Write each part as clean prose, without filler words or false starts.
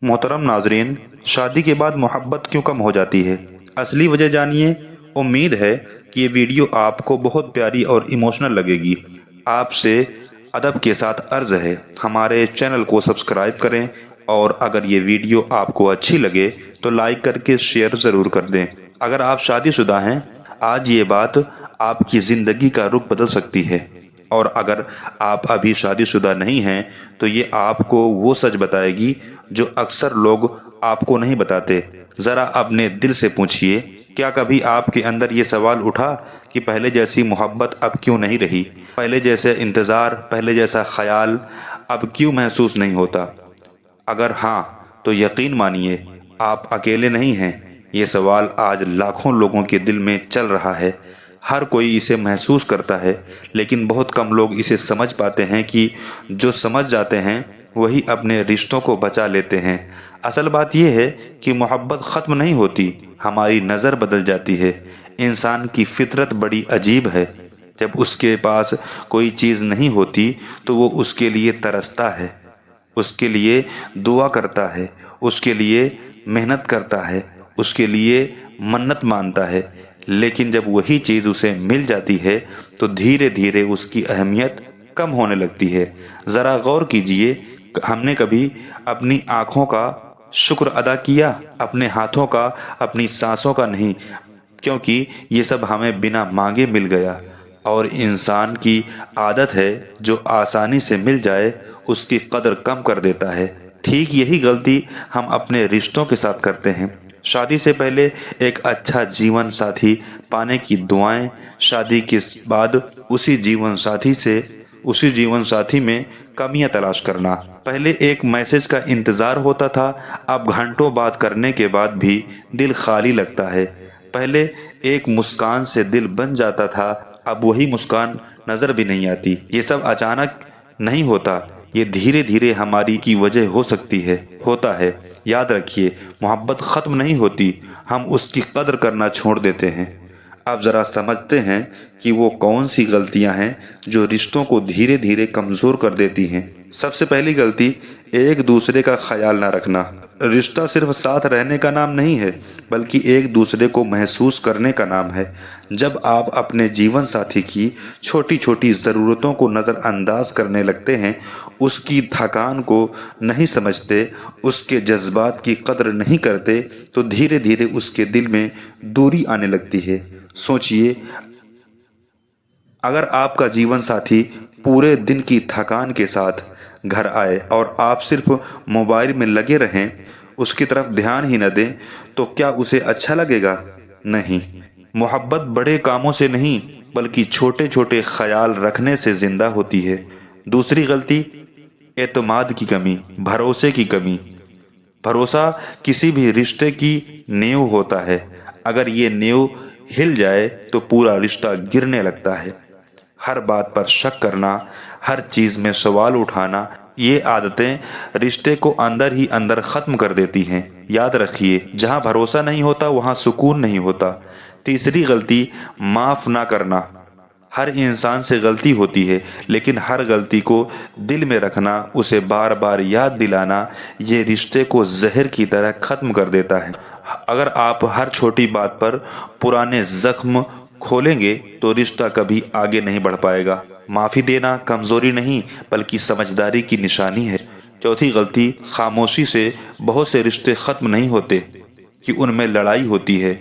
मोहतरम नाजरीन, शादी के बाद मोहब्बत क्यों कम हो जाती है? असली वजह जानिए। उम्मीद है कि ये वीडियो आपको बहुत प्यारी और इमोशनल लगेगी। आपसे अदब के साथ अर्ज़ है, हमारे चैनल को सब्सक्राइब करें और अगर ये वीडियो आपको अच्छी लगे तो लाइक करके शेयर ज़रूर कर दें। अगर आप शादीशुदा हैं, आज ये बात आपकी ज़िंदगी का रुख बदल सकती है, और अगर आप अभी शादीशुदा नहीं हैं तो ये आपको वो सच बताएगी जो अक्सर लोग आपको नहीं बताते। ज़रा अपने दिल से पूछिए, क्या कभी आपके अंदर ये सवाल उठा कि पहले जैसी मोहब्बत अब क्यों नहीं रही? पहले जैसे इंतज़ार, पहले जैसा ख्याल अब क्यों महसूस नहीं होता? अगर हाँ, तो यकीन मानिए आप अकेले नहीं हैं। ये सवाल आज लाखों लोगों के दिल में चल रहा है। हर कोई इसे महसूस करता है, लेकिन बहुत कम लोग इसे समझ पाते हैं कि जो समझ जाते हैं वही अपने रिश्तों को बचा लेते हैं। असल बात यह है कि मोहब्बत ख़त्म नहीं होती, हमारी नज़र बदल जाती है। इंसान की फितरत बड़ी अजीब है। जब उसके पास कोई चीज़ नहीं होती तो वो उसके लिए तरसता है, उसके लिए दुआ करता है, उसके लिए मेहनत करता है, उसके लिए मन्नत मानता है। लेकिन जब वही चीज़ उसे मिल जाती है तो धीरे धीरे उसकी अहमियत कम होने लगती है। ज़रा गौर कीजिए, हमने कभी अपनी आँखों का शुक्र अदा किया? अपने हाथों का, अपनी सांसों का नहीं, क्योंकि ये सब हमें बिना मांगे मिल गया। और इंसान की आदत है, जो आसानी से मिल जाए उसकी कदर कम कर देता है। ठीक यही गलती हम अपने रिश्तों के साथ करते हैं। शादी से पहले एक अच्छा जीवन साथी पाने की दुआएं, शादी के बाद उसी जीवन साथी में कमियां तलाश करना। पहले एक मैसेज का इंतज़ार होता था, अब घंटों बात करने के बाद भी दिल खाली लगता है। पहले एक मुस्कान से दिल बन जाता था, अब वही मुस्कान नज़र भी नहीं आती। ये सब अचानक नहीं होता, ये धीरे धीरे हमारी की वजह हो सकती है, होता है। याद रखिए, मोहब्बत ख़त्म नहीं होती, हम उसकी कदर करना छोड़ देते हैं। अब ज़रा समझते हैं कि वो कौन सी गलतियां हैं जो रिश्तों को धीरे धीरे कमज़ोर कर देती हैं। सबसे पहली गलती, एक दूसरे का ख्याल ना रखना। रिश्ता सिर्फ साथ रहने का नाम नहीं है, बल्कि एक दूसरे को महसूस करने का नाम है। जब आप अपने जीवन साथी की छोटी छोटी ज़रूरतों को नज़रअंदाज करने लगते हैं, उसकी थकान को नहीं समझते, उसके जज्बात की कदर नहीं करते, तो धीरे धीरे उसके दिल में दूरी आने लगती है। सोचिए, अगर आपका जीवन साथी पूरे दिन की थकान के साथ घर आए और आप सिर्फ मोबाइल में लगे रहें, उसकी तरफ ध्यान ही न दें, तो क्या उसे अच्छा लगेगा? नहीं। मोहब्बत बड़े कामों से नहीं, बल्कि छोटे छोटे ख्याल रखने से जिंदा होती है। दूसरी गलती, एतमाद की कमी, भरोसे की कमी। भरोसा किसी भी रिश्ते की नींव होता है। अगर ये नींव हिल जाए तो पूरा रिश्ता गिरने लगता है। हर बात पर शक करना, हर चीज में सवाल उठाना, ये आदतें रिश्ते को अंदर ही अंदर खत्म कर देती हैं। याद रखिए, जहां भरोसा नहीं होता वहां सुकून नहीं होता। तीसरी गलती, माफ ना करना। हर इंसान से गलती होती है, लेकिन हर गलती को दिल में रखना, उसे बार बार याद दिलाना, ये रिश्ते को जहर की तरह खत्म कर देता है। अगर आप हर छोटी बात पर पुराने जख्म खोलेंगे तो रिश्ता कभी आगे नहीं बढ़ पाएगा। माफ़ी देना कमज़ोरी नहीं, बल्कि समझदारी की निशानी है। चौथी गलती, खामोशी से बहुत से रिश्ते ख़त्म नहीं होते कि उनमें लड़ाई होती है,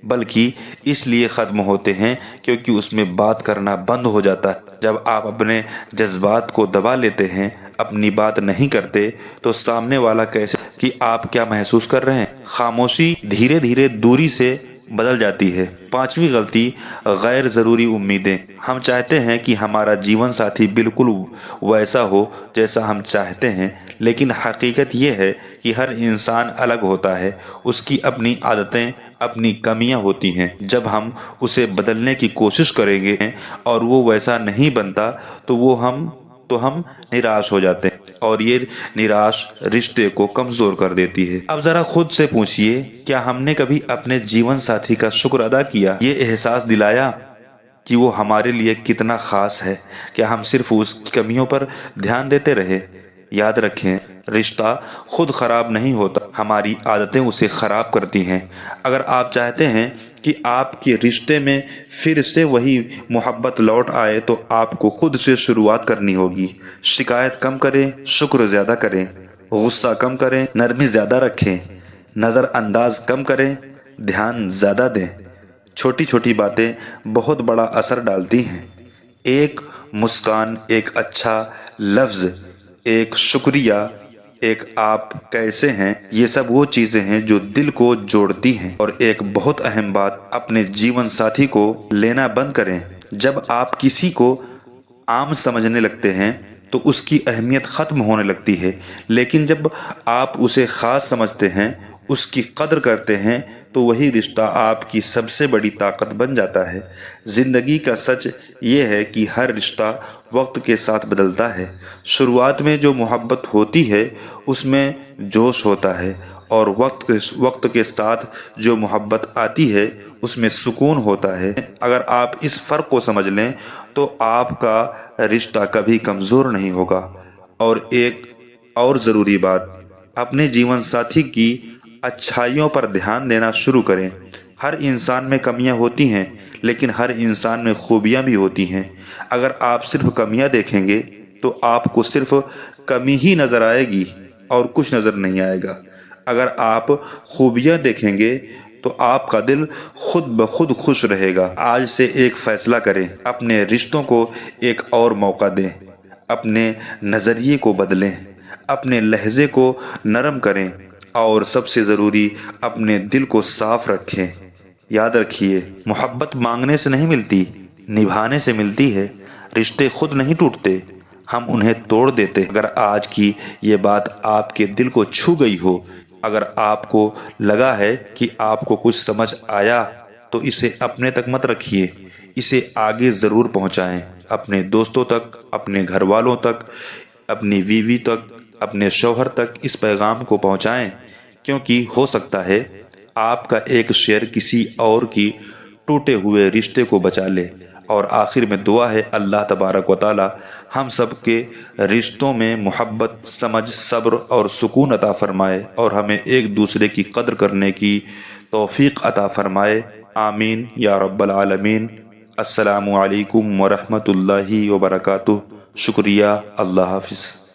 बल्कि इसलिए ख़त्म होते हैं क्योंकि उसमें बात करना बंद हो जाता है। जब आप अपने जज्बात को दबा लेते हैं, अपनी बात नहीं करते, तो सामने वाला कैसे कि आप क्या महसूस कर रहे हैं? खामोशी धीरे धीरे दूरी से बदल जाती है। पांचवी गलती, गैर ज़रूरी उम्मीदें। हम चाहते हैं कि हमारा जीवन साथी बिल्कुल वैसा हो जैसा हम चाहते हैं, लेकिन हकीकत यह है कि हर इंसान अलग होता है, उसकी अपनी आदतें, अपनी कमियां होती हैं। जब हम उसे बदलने की कोशिश करेंगे और वो वैसा नहीं बनता तो हम निराश हो जाते हैं, और ये निराश रिश्ते को कमज़ोर कर देती है। अब ज़रा खुद से पूछिए, क्या हमने कभी अपने जीवन साथी का शुक्र अदा किया? ये एहसास दिलाया कि वो हमारे लिए कितना ख़ास है? क्या हम सिर्फ उसकी कमियों पर ध्यान देते रहे? याद रखें, رشتہ خود خراب نہیں ہوتا، ہماری عادتیں اسے خراب کرتی ہیں۔ اگر آپ چاہتے ہیں کہ آپ کے رشتے میں پھر سے وہی محبت لوٹ آئے تو آپ کو خود سے شروعات کرنی ہوگی۔ شکایت کم کریں، شکر زیادہ کریں، غصہ کم کریں، نرمی زیادہ رکھیں، نظر انداز کم کریں، دھیان زیادہ دیں۔ چھوٹی چھوٹی باتیں بہت بڑا اثر ڈالتی ہیں۔ ایک مسکان، ایک اچھا لفظ، ایک شکریہ، ایک آپ کیسے ہیں، یہ سب وہ چیزیں ہیں جو دل کو جوڑتی ہیں۔ اور ایک بہت اہم بات، اپنے جیون ساتھی کو لینا بند کریں۔ جب آپ کسی کو عام سمجھنے لگتے ہیں تو اس کی اہمیت ختم ہونے لگتی ہے، لیکن جب آپ اسے خاص سمجھتے ہیں، اس کی قدر کرتے ہیں، تو وہی رشتہ آپ کی سب سے بڑی طاقت بن جاتا ہے۔ زندگی کا سچ یہ ہے کہ ہر رشتہ وقت کے ساتھ بدلتا ہے۔ شروعات میں جو محبت ہوتی ہے اس میں جوش ہوتا ہے، اور وقت کے ساتھ جو محبت آتی ہے اس میں سکون ہوتا ہے۔ اگر آپ اس فرق کو سمجھ لیں تو آپ کا رشتہ کبھی کمزور نہیں ہوگا۔ اور ایک اور ضروری بات، اپنے جیون ساتھی کی اچھائیوں پر دھیان دینا شروع کریں۔ ہر انسان میں کمیاں ہوتی ہیں، لیکن ہر انسان میں خوبیاں بھی ہوتی ہیں۔ اگر آپ صرف کمیاں دیکھیں گے تو آپ کو صرف کمی ہی نظر آئے گی اور کچھ نظر نہیں آئے گا۔ اگر آپ خوبیاں دیکھیں گے تو آپ کا دل خود بخود خوش رہے گا۔ آج سے ایک فیصلہ کریں، اپنے رشتوں کو ایک اور موقع دیں، اپنے نظریے کو بدلیں، اپنے لہجے کو نرم کریں، اور سب سے ضروری اپنے دل کو صاف رکھیں۔ یاد رکھیے، محبت مانگنے سے نہیں ملتی، نبھانے سے ملتی ہے۔ رشتے خود نہیں ٹوٹتے، ہم انہیں توڑ دیتے ہیں۔ اگر آج کی یہ بات آپ کے دل کو چھو گئی ہو، اگر آپ کو لگا ہے کہ آپ کو کچھ سمجھ آیا، تو اسے اپنے تک مت رکھیے، اسے آگے ضرور پہنچائیں، اپنے دوستوں تک، اپنے گھر والوں تک، اپنی بیوی تک، اپنے شوہر تک اس پیغام کو پہنچائیں، کیونکہ ہو سکتا ہے آپ کا ایک شیئر کسی اور کی ٹوٹے ہوئے رشتے کو بچا لے۔ اور آخر میں دعا ہے، اللہ تبارک و تعالی ہم سب کے رشتوں میں محبت، سمجھ، صبر اور سکون عطا فرمائے، اور ہمیں ایک دوسرے کی قدر کرنے کی توفیق عطا فرمائے۔ آمین یا رب العالمین۔ السلام علیکم ورحمۃ اللہ وبرکاتہ۔ شکریہ، اللہ حافظ۔